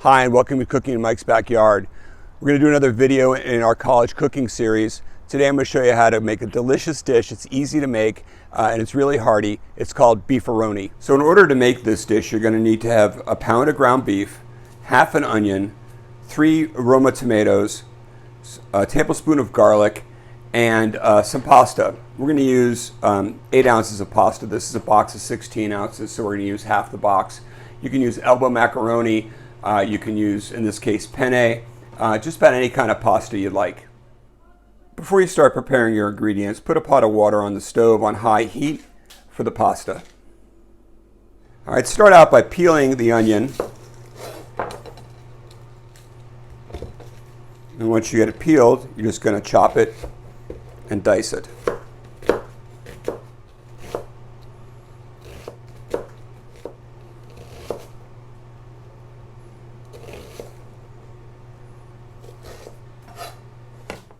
Hi, and welcome to Cooking in Mike's Backyard. We're going to do another video in our college cooking series. Today I'm going to show you how to make a delicious dish. It's easy to make and it's really hearty. It's called beefaroni. So in order to make this dish, you're going to need to have a pound of ground beef, half an onion, 3 Roma tomatoes, a tablespoon of garlic, and some pasta. We're going to use 8 ounces of pasta. This is a box of 16 ounces, so we're going to use half the box. You can use elbow macaroni. You can use, in this case, penne, just about any kind of pasta you'd like. Before you start preparing your ingredients, put a pot of water on the stove on high heat for the pasta. All right, start out by peeling the onion. And once you get it peeled, you're just going to chop it and dice it.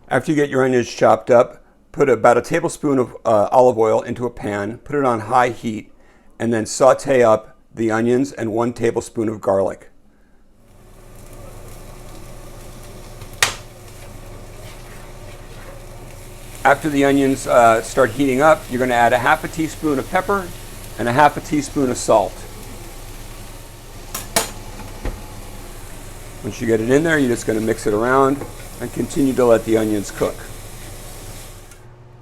After you get your onions chopped up, put about a tablespoon of olive oil into a pan, put it on high heat, and then saute up the onions and 1 tablespoon of garlic. After the onions start heating up, you're going to add a half a teaspoon of pepper and a half a teaspoon of salt. Once you get it in there, you're just going to mix it around and continue to let the onions cook.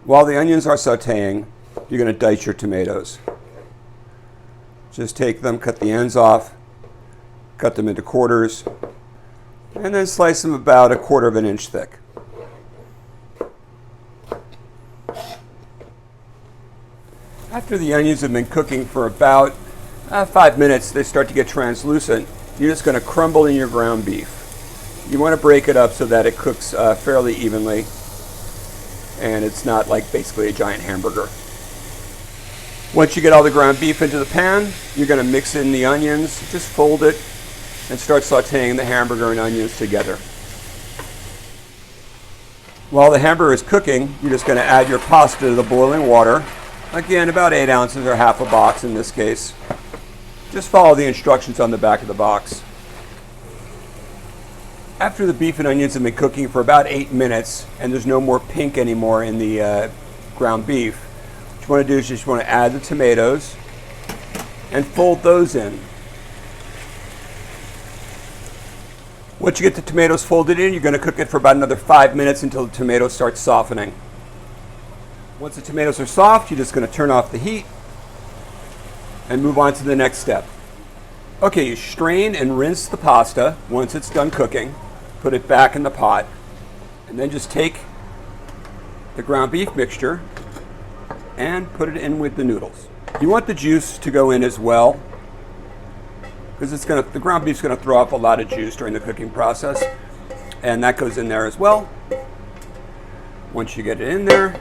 While the onions are sauteing, you're going to dice your tomatoes. Just take them, cut the ends off, cut them into quarters, and then slice them about 1/4 inch thick. After the onions have been cooking for about 5 minutes, they start to get translucent. You're just going to crumble in your ground beef. You want to break it up so that it cooks fairly evenly and it's not like basically a giant hamburger. Once you get all the ground beef into the pan, you're going to mix in the onions, just fold it and start sauteing the hamburger and onions together. While the hamburger is cooking, you're just going to add your pasta to the boiling water. Again, about 8 ounces or half a box in this case. Just follow the instructions on the back of the box. After the beef and onions have been cooking for about 8 minutes and there's no more pink anymore in the ground beef, what you want to do is just want to add the tomatoes and fold those in. Once you get the tomatoes folded in, you're going to cook it for about another 5 minutes until the tomatoes start softening. Once the tomatoes are soft, you're just going to turn off the heat and move on to the next step. Okay, you strain and rinse the pasta once it's done cooking. Put it back in the pot, and then just take the ground beef mixture and put it in with the noodles. You want the juice to go in as well, because the ground beef's going to throw off a lot of juice during the cooking process, and that goes in there as well. Once you get it in there,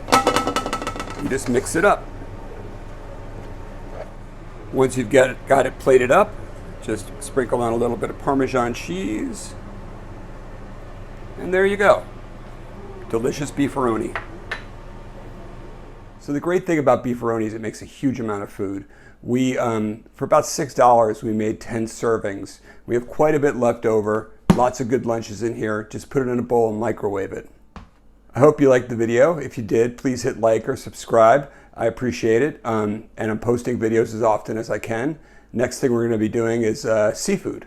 you just mix it up. Once you've got it plated up, just sprinkle on a little bit of Parmesan cheese. And there you go. Delicious beefaroni. So the great thing about beefaroni is it makes a huge amount of food. For about $6, we made 10 servings. We have quite a bit left over. Lots of good lunches in here. Just put it in a bowl and microwave it. I hope you liked the video. If you did, please hit like or subscribe. I appreciate it. And I'm posting videos as often as I can. Next thing we're going to be doing is seafood.